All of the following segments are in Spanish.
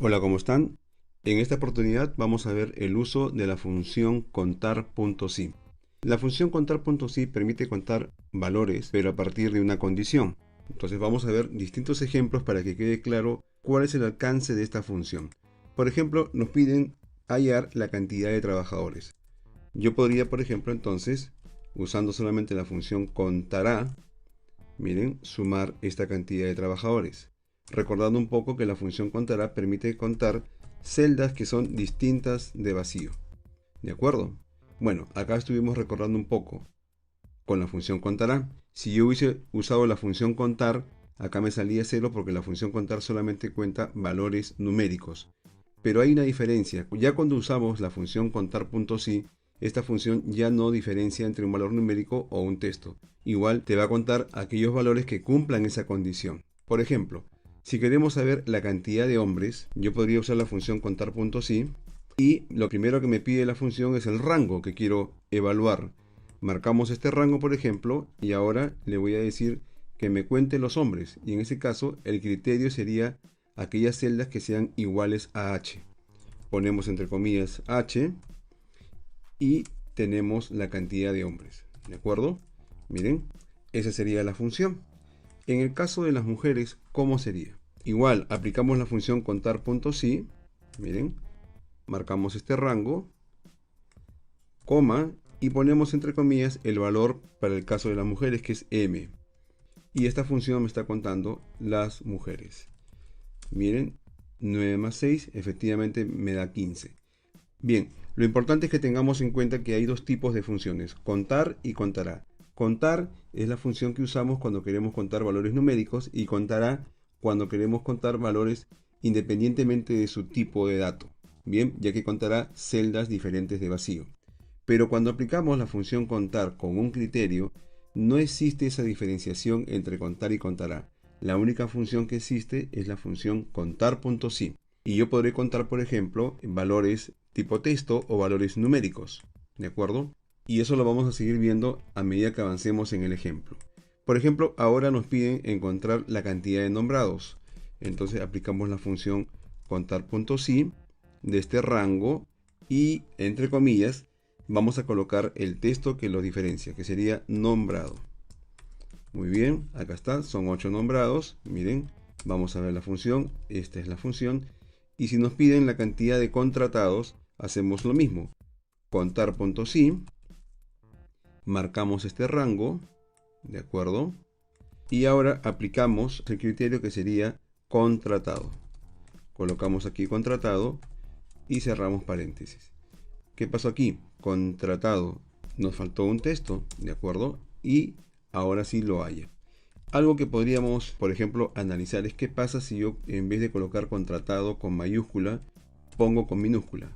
Hola, ¿cómo están? En esta oportunidad vamos a ver el uso de la función contar.si. La función contar.si permite contar valores, pero a partir de una condición. Entonces vamos a ver distintos ejemplos para que quede claro cuál es el alcance de esta función. Por ejemplo, nos piden hallar la cantidad de trabajadores. Yo podría, por ejemplo, entonces, usando solamente la función contará, miren, sumar esta cantidad de trabajadores. Recordando un poco que la función contará permite contar celdas que son distintas de vacío. ¿De acuerdo? Bueno, acá estuvimos recordando un poco con la función contará. Si yo hubiese usado la función contar, acá me salía 0 porque la función contar solamente cuenta valores numéricos. Pero hay una diferencia. Ya cuando usamos la función contar.si, esta función ya no diferencia entre un valor numérico o un texto. Igual te va a contar aquellos valores que cumplan esa condición. Por ejemplo, si queremos saber la cantidad de hombres, yo podría usar la función contar.si y lo primero que me pide la función es el rango que quiero evaluar. Marcamos este rango, por ejemplo, y ahora le voy a decir que me cuente los hombres. Y en ese caso, el criterio sería aquellas celdas que sean iguales a H. Ponemos entre comillas H y tenemos la cantidad de hombres. ¿De acuerdo? Miren, esa sería la función. En el caso de las mujeres, ¿cómo sería? Igual, aplicamos la función contar.si. Miren, marcamos este rango, coma, y ponemos entre comillas el valor para el caso de las mujeres, que es m. Y esta función me está contando las mujeres. Miren, 9 más 6 efectivamente me da 15. Bien, lo importante es que tengamos en cuenta que hay dos tipos de funciones, contar y contará. Contar es la función que usamos cuando queremos contar valores numéricos y contará cuando queremos contar valores independientemente de su tipo de dato. Bien, ya que contará celdas diferentes de vacío. Pero cuando aplicamos la función contar con un criterio, no existe esa diferenciación entre contar y contará. La única función que existe es la función contar.si. Y yo podré contar, por ejemplo, valores tipo texto o valores numéricos. ¿De acuerdo? Y eso lo vamos a seguir viendo a medida que avancemos en el ejemplo. Por ejemplo, ahora nos piden encontrar la cantidad de nombrados. Entonces aplicamos la función contar.si de este rango y, entre comillas, vamos a colocar el texto que lo diferencia, que sería nombrado. Muy bien, acá está, son 8 nombrados. Miren, vamos a ver la función. Esta es la función. Y si nos piden la cantidad de contratados, hacemos lo mismo. Contar.si, marcamos este rango, ¿de acuerdo? Y ahora aplicamos el criterio que sería contratado. Colocamos aquí contratado y cerramos paréntesis. ¿Qué pasó aquí? Contratado. Nos faltó un texto, ¿de acuerdo? Y ahora sí lo haya. Algo que podríamos, por ejemplo, analizar es qué pasa si yo, en vez de colocar contratado con mayúscula, pongo con minúscula.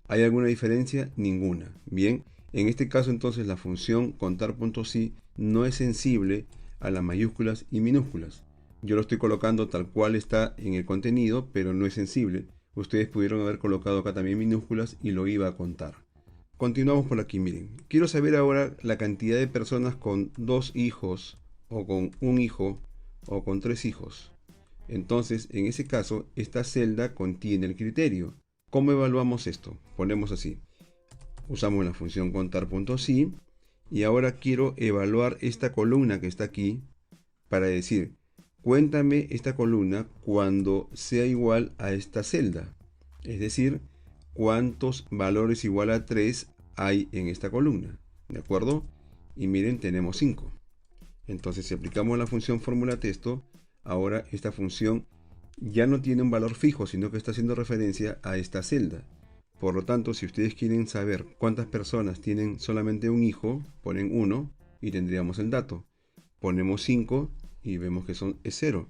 ¿Hay alguna diferencia? Ninguna. Bien, en este caso entonces la función contar.si no es sensible a las mayúsculas y minúsculas. Yo lo estoy colocando tal cual está en el contenido, pero no es sensible. Ustedes pudieron haber colocado acá también minúsculas y lo iba a contar. Continuamos por aquí, miren. Quiero saber ahora la cantidad de personas con 2 hijos, o con un hijo, o con 3 hijos. Entonces, en ese caso, esta celda contiene el criterio. ¿Cómo evaluamos esto? Ponemos así. Usamos la función contar.si y ahora quiero evaluar esta columna que está aquí para decir, cuéntame esta columna cuando sea igual a esta celda. Es decir, cuántos valores igual a 3 hay en esta columna. ¿De acuerdo? Y miren, tenemos 5. Entonces, si aplicamos la función fórmula texto, ahora esta función ya no tiene un valor fijo, sino que está haciendo referencia a esta celda. Por lo tanto, si ustedes quieren saber cuántas personas tienen solamente un hijo, ponen 1 y tendríamos el dato. Ponemos 5 y vemos que es 0.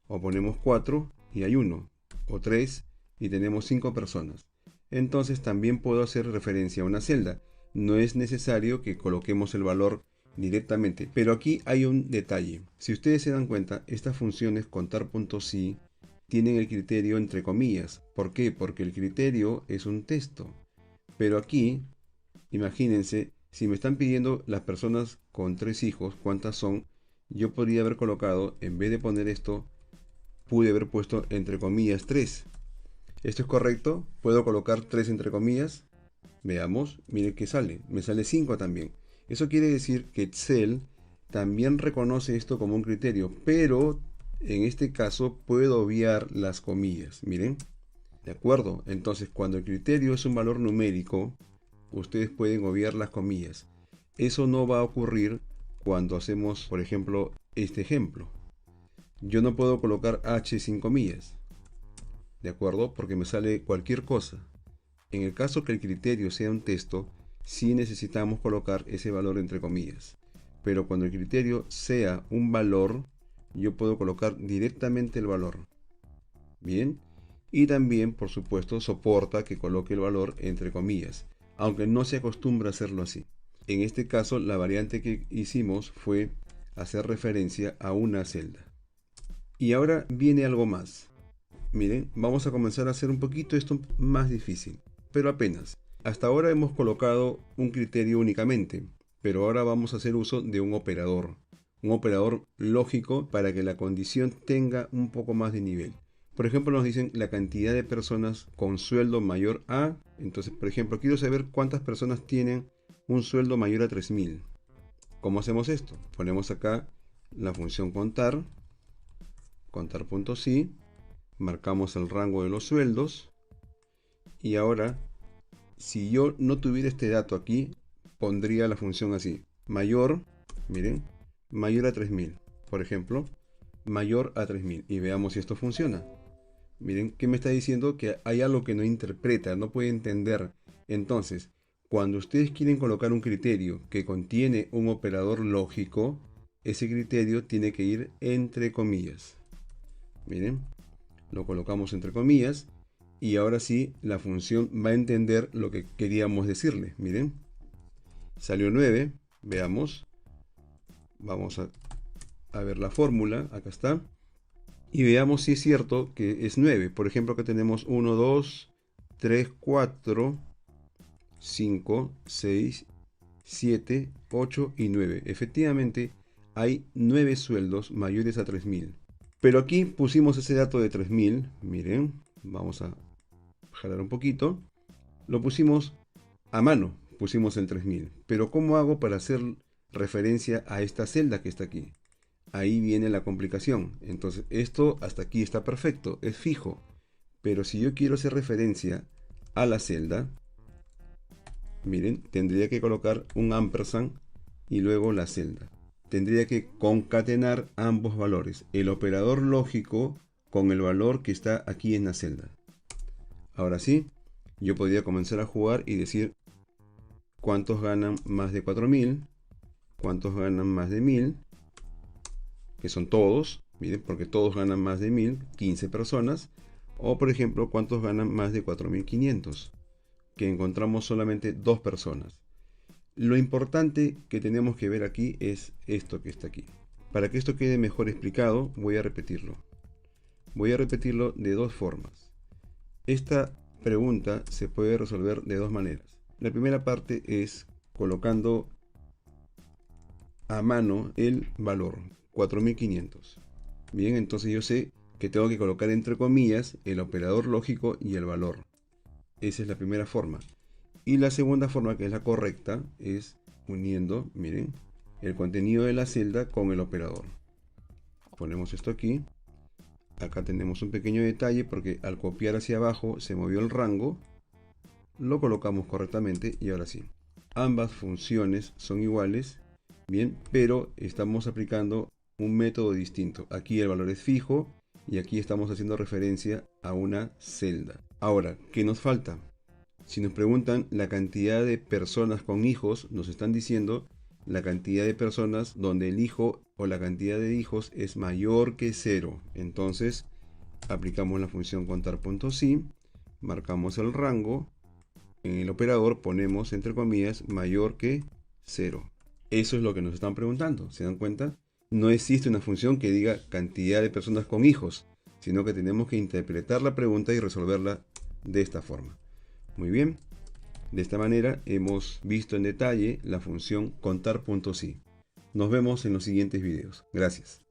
O ponemos 4 y hay 1. O 3 y tenemos 5 personas. Entonces también puedo hacer referencia a una celda. No es necesario que coloquemos el valor directamente. Pero aquí hay un detalle. Si ustedes se dan cuenta, estas funciones contar.si tienen el criterio entre comillas. ¿Por qué? Porque el criterio es un texto. Pero aquí, imagínense, si me están pidiendo las personas con 3 hijos, ¿cuántas son? Yo podría haber colocado, en vez de poner esto, pude haber puesto entre comillas 3. Esto es correcto. Puedo colocar 3 entre comillas. Veamos, miren que sale. Me sale 5 también. Eso quiere decir que Excel también reconoce esto como un criterio, pero en este caso puedo obviar las comillas. Miren. ¿De acuerdo? Entonces, cuando el criterio es un valor numérico, ustedes pueden obviar las comillas. Eso no va a ocurrir cuando hacemos, por ejemplo, este ejemplo. Yo no puedo colocar H sin comillas. ¿De acuerdo? Porque me sale cualquier cosa. En el caso que el criterio sea un texto, sí necesitamos colocar ese valor entre comillas. Pero cuando el criterio sea un valor, yo puedo colocar directamente el valor. Bien. Y también, por supuesto, soporta que coloque el valor entre comillas, aunque no se acostumbra a hacerlo así. En este caso, la variante que hicimos fue hacer referencia a una celda. Y ahora viene algo más. Miren, vamos a comenzar a hacer un poquito esto más difícil, pero apenas. Hasta ahora hemos colocado un criterio únicamente, pero ahora vamos a hacer uso de un operador lógico para que la condición tenga un poco más de nivel. Por ejemplo, nos dicen la cantidad de personas con sueldo mayor a... Entonces, por ejemplo, quiero saber cuántas personas tienen un sueldo mayor a 3.000. ¿Cómo hacemos esto? Ponemos acá la función contar, contar.si, marcamos el rango de los sueldos, y ahora, si yo no tuviera este dato aquí, pondría la función así, mayor, miren, mayor a 3.000, por ejemplo, mayor a 3.000, y veamos si esto funciona. Miren que me está diciendo que hay algo que no interpreta, no puede entender. Entonces, cuando ustedes quieren colocar un criterio que contiene un operador lógico, ese criterio tiene que ir entre comillas. Miren, lo colocamos entre comillas y ahora sí la función va a entender lo que queríamos decirle. Miren, salió 9, veamos. Vamos a ver la fórmula, acá está. Y veamos si es cierto que es 9. Por ejemplo, acá tenemos 1, 2, 3, 4, 5, 6, 7, 8 y 9. Efectivamente, hay 9 sueldos mayores a 3.000. Pero aquí pusimos ese dato de 3.000. Miren, vamos a jalar un poquito. Lo pusimos a mano, pusimos el 3.000. Pero ¿cómo hago para hacer referencia a esta celda que está aquí? Ahí viene la complicación. Entonces esto hasta aquí está perfecto, es fijo. Pero si yo quiero hacer referencia a la celda, miren, tendría que colocar un ampersand y luego la celda. Tendría que concatenar ambos valores, el operador lógico con el valor que está aquí en la celda. Ahora sí, yo podría comenzar a jugar y decir cuántos ganan más de 4.000, cuántos ganan más de 1.000, que son todos, miren, porque todos ganan más de 1.000, 15 personas, o por ejemplo, cuántos ganan más de 4.500, que encontramos solamente 2 personas. Lo importante que tenemos que ver aquí es esto que está aquí. Para que esto quede mejor explicado, voy a repetirlo. Voy a repetirlo de dos formas. Esta pregunta se puede resolver de dos maneras. La primera parte es colocando a mano el valor 4.500. Bien, entonces yo sé que tengo que colocar entre comillas el operador lógico y el valor. Esa es la primera forma. Y la segunda forma, que es la correcta, es uniendo, miren, el contenido de la celda con el operador. Ponemos esto aquí. Acá tenemos un pequeño detalle porque al copiar hacia abajo se movió el rango. Lo colocamos correctamente y ahora sí. Ambas funciones son iguales, bien, pero estamos aplicando un método distinto. Aquí el valor es fijo y aquí estamos haciendo referencia a una celda. Ahora, ¿qué nos falta? Si nos preguntan la cantidad de personas con hijos, nos están diciendo la cantidad de personas donde el hijo o la cantidad de hijos es mayor que 0. Entonces, aplicamos la función contar.si, marcamos el rango, en el operador ponemos entre comillas mayor que 0. Eso es lo que nos están preguntando, ¿se dan cuenta? No existe una función que diga cantidad de personas con hijos, sino que tenemos que interpretar la pregunta y resolverla de esta forma. Muy bien, de esta manera hemos visto en detalle la función contar.si. Nos vemos en los siguientes videos. Gracias.